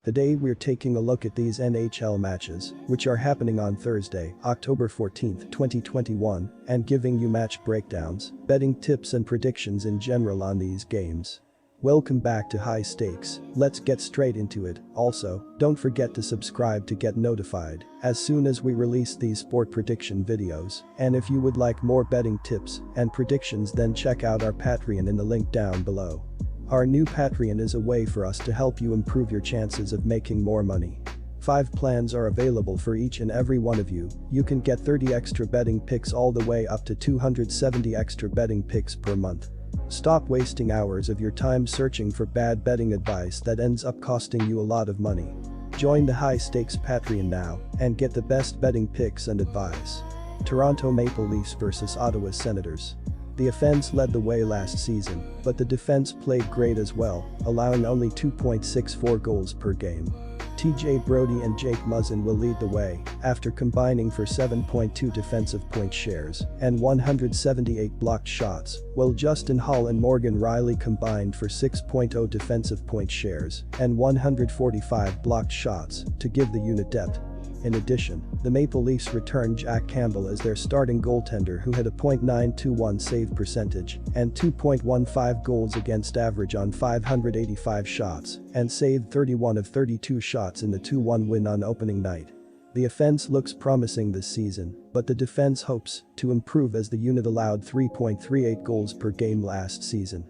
Today we're taking a look at these NHL matches, which are happening on Thursday, October 14, 2021, and giving you match breakdowns, betting tips and predictions in general on these games. Welcome back to High Stakes, let's get straight into it. Also, don't forget to subscribe to get notified as soon as we release these sport prediction videos, and if you would like more betting tips and predictions, then check out our Patreon in the link down below. Our new Patreon is a way for us to help you improve your chances of making more money. 5 plans are available for each and every one of you. You can get 30 extra betting picks all the way up to 270 extra betting picks per month. Stop wasting hours of your time searching for bad betting advice that ends up costing you a lot of money. Join the High Stakes Patreon now and get the best betting picks and advice. Toronto Maple Leafs vs Ottawa Senators. The offense led the way last season, but the defense played great as well, allowing only 2.64 goals per game. TJ Brodie and Jake Muzzin will lead the way after combining for 7.2 defensive point shares and 178 blocked shots, while Justin Hall and Morgan Rielly combined for 6.0 defensive point shares and 145 blocked shots to give the unit depth. In addition, the Maple Leafs returned Jack Campbell as their starting goaltender, who had a .921 save percentage and 2.15 goals against average on 585 shots and saved 31 of 32 shots in the 2-1 win on opening night. The offense looks promising this season, but the defense hopes to improve as the unit allowed 3.38 goals per game last season.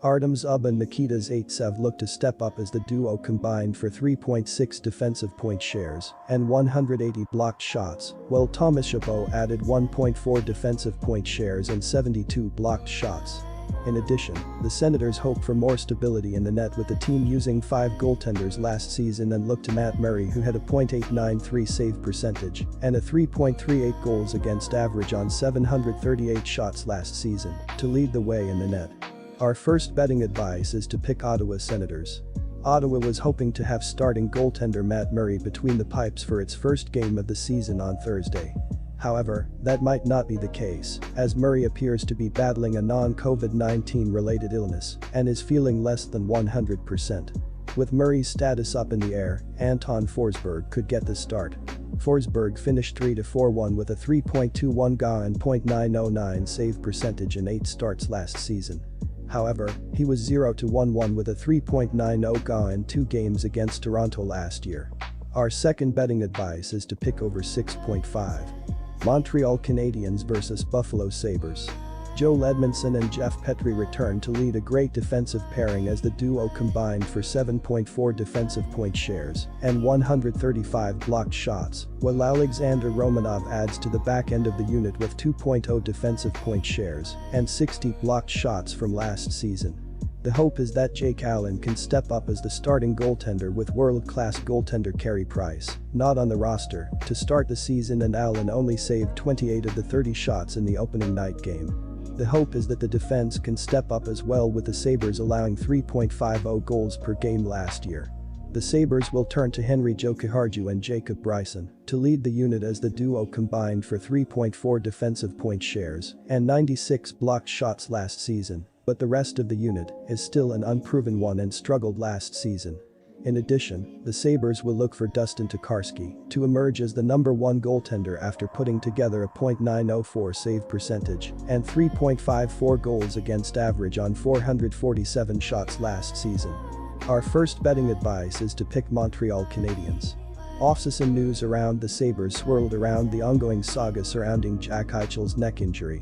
Artem Zub and Nikita Zaitsev look to step up as the duo combined for 3.6 defensive point shares and 180 blocked shots, while Thomas Chabot added 1.4 defensive point shares and 72 blocked shots. In addition, the Senators hope for more stability in the net, with the team using 5 goaltenders last season and look to Matt Murray, who had a .893 save percentage and a 3.38 goals against average on 738 shots last season, to lead the way in the net. Our first betting advice is to pick Ottawa Senators. Ottawa was hoping to have starting goaltender Matt Murray between the pipes for its first game of the season on Thursday. However, that might not be the case, as Murray appears to be battling a non-COVID-19 related illness and is feeling less than 100%. With Murray's status up in the air, Anton Forsberg could get the start. Forsberg finished 3-4-1 with a 3.21 GA and .909 save percentage in 8 starts last season. However, he was 0-1-1 with a 3.90 GA in 2 games against Toronto last year. Our second betting advice is to pick over 6.5. Montreal Canadiens vs Buffalo Sabres. Joe Ledmondson and Jeff Petry returned to lead a great defensive pairing as the duo combined for 7.4 defensive point shares and 135 blocked shots, while Alexander Romanov adds to the back end of the unit with 2.0 defensive point shares and 60 blocked shots from last season. The hope is that Jake Allen can step up as the starting goaltender, with world-class goaltender Carey Price not on the roster to start the season, and Allen only saved 28 of the 30 shots in the opening night game. The hope is that the defense can step up as well, with the Sabres allowing 3.50 goals per game last year. The Sabres will turn to Henry Jokiharju and Jacob Bryson to lead the unit as the duo combined for 3.4 defensive point shares and 96 blocked shots last season, but the rest of the unit is still an unproven one and struggled last season. In addition, the Sabres will look for Dustin Tokarski to emerge as the number 1 goaltender after putting together a .904 save percentage and 3.54 goals against average on 447 shots last season. Our first betting advice is to pick Montreal Canadiens. Off-season news around the Sabres swirled around the ongoing saga surrounding Jack Eichel's neck injury.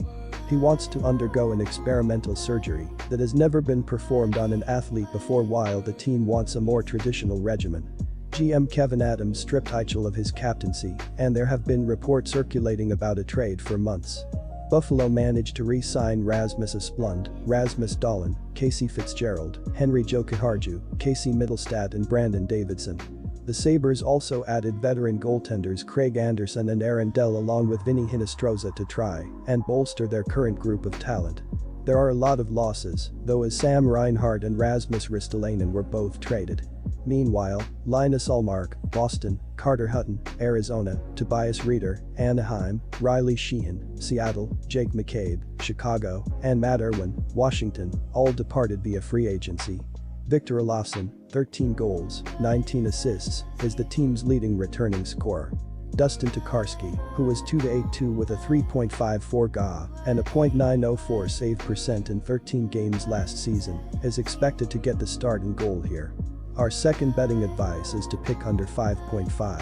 He wants to undergo an experimental surgery that has never been performed on an athlete before, while the team wants a more traditional regimen. GM Kevin Adams stripped Eichel of his captaincy, and there have been reports circulating about a trade for months. Buffalo managed to re-sign Rasmus Asplund, Rasmus Dahlin, Casey Fitzgerald, Henry Jokiharju, Casey Middlestat and Brandon Davidson. The Sabres also added veteran goaltenders Craig Anderson and Aaron Dell along with Vinny Hinostroza to try and bolster their current group of talent. There are a lot of losses, though, as Sam Reinhart and Rasmus Ristolainen were both traded. Meanwhile, Linus Ullmark, Boston, Carter Hutton, Arizona, Tobias Rieder, Anaheim, Riley Sheehan, Seattle, Jake McCabe, Chicago, and Matt Irwin, Washington, all departed via free agency. Victor Olofsson, 13 goals, 19 assists, is the team's leading returning scorer. Dustin Tokarski, who was 2-8-2 with a 3.54 GA and a .904 save percent in 13 games last season, is expected to get the start and goal here. Our second betting advice is to pick under 5.5.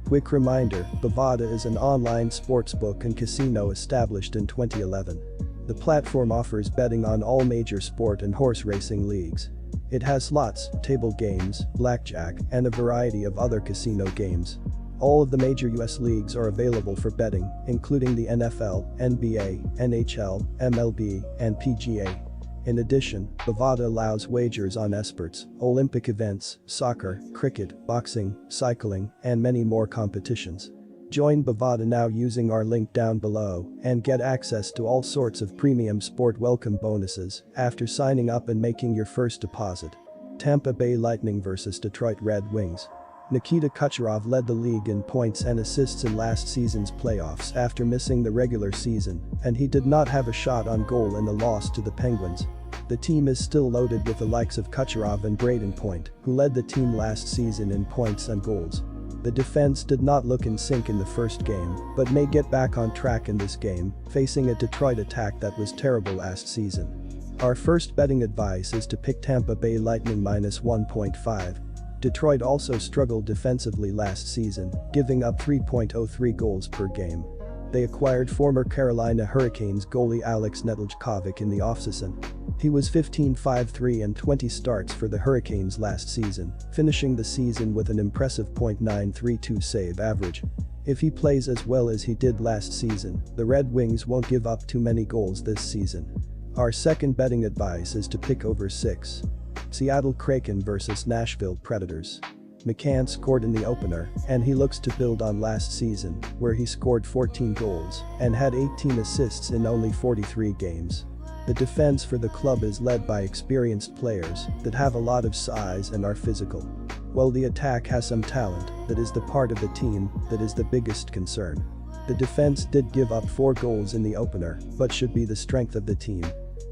Quick reminder, Bovada is an online sportsbook and casino established in 2011. The platform offers betting on all major sport and horse racing leagues. It has slots, table games, blackjack, and a variety of other casino games. All of the major US leagues are available for betting, including the NFL, NBA, NHL, MLB, and PGA. In addition, Bovada allows wagers on esports, Olympic events, soccer, cricket, boxing, cycling, and many more competitions. Join Bovada now using our link down below and get access to all sorts of premium sport welcome bonuses after signing up and making your first deposit. Tampa Bay Lightning vs Detroit Red Wings. Nikita Kucherov led the league in points and assists in last season's playoffs after missing the regular season, and he did not have a shot on goal in the loss to the Penguins. The team is still loaded with the likes of Kucherov and Braden Point, who led the team last season in points and goals. The defense did not look in sync in the first game, but may get back on track in this game, facing a Detroit attack that was terrible last season. Our first betting advice is to pick Tampa Bay Lightning -1.5. Detroit also struggled defensively last season, giving up 3.03 goals per game. They acquired former Carolina Hurricanes goalie Alex Nedeljkovic in the offseason. He was 15-5-3 and 20 starts for the Hurricanes last season, finishing the season with an impressive .932 save average. If he plays as well as he did last season, the Red Wings won't give up too many goals this season. Our second betting advice is to pick over 6. Seattle Kraken vs Nashville Predators. McCann scored in the opener, and he looks to build on last season, where he scored 14 goals and had 18 assists in only 43 games. The defense for the club is led by experienced players that have a lot of size and are physical. While the attack has some talent, that is the part of the team that is the biggest concern. The defense did give up 4 goals in the opener, but should be the strength of the team.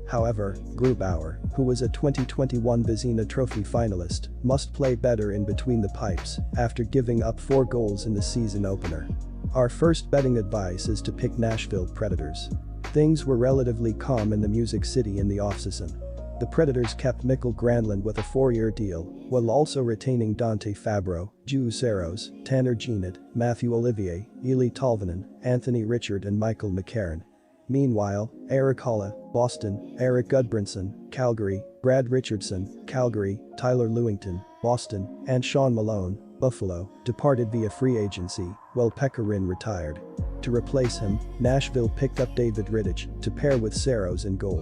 However, Grubauer, who was a 2021 Vezina Trophy finalist, must play better in between the pipes after giving up 4 goals in the season opener. Our first betting advice is to pick Nashville Predators. Things were relatively calm in the Music City in the offseason. The Predators kept Mikkel Granlund with a 4-year deal, while also retaining Dante Fabro, Juuse Saros, Tanner Jeannot, Matthew Olivier, Eli Tolvanen, Anthony Richard and Michael McCarron. Meanwhile, Erik Haula, Boston, Eric Gudbranson, Calgary, Brad Richardson, Calgary, Tyler Lewington, Boston, and Sean Malone, Buffalo, departed via free agency, while Pekka Rinne retired. To replace him, Nashville picked up David Rittich to pair with Saros in goal.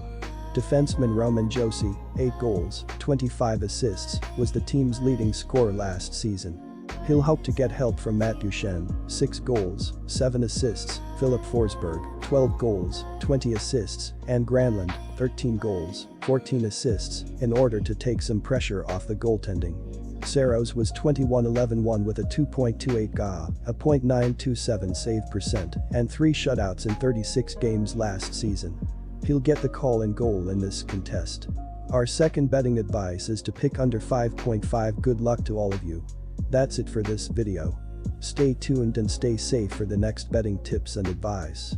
Defenseman Roman Josi, 8 goals, 25 assists, was the team's leading scorer last season. He'll hope to get help from Matt Duchene, 6 goals, 7 assists, Philip Forsberg, 12 goals, 20 assists, and Granlund, 13 goals, 14 assists, in order to take some pressure off the goaltending. Saros was 21-11-1 with a 2.28 GA, a .927 save percent, and 3 shutouts in 36 games last season. He'll get the call and goal in this contest. Our second betting advice is to pick under 5.5. Good luck to all of you. That's it for this video. Stay tuned and stay safe for the next betting tips and advice.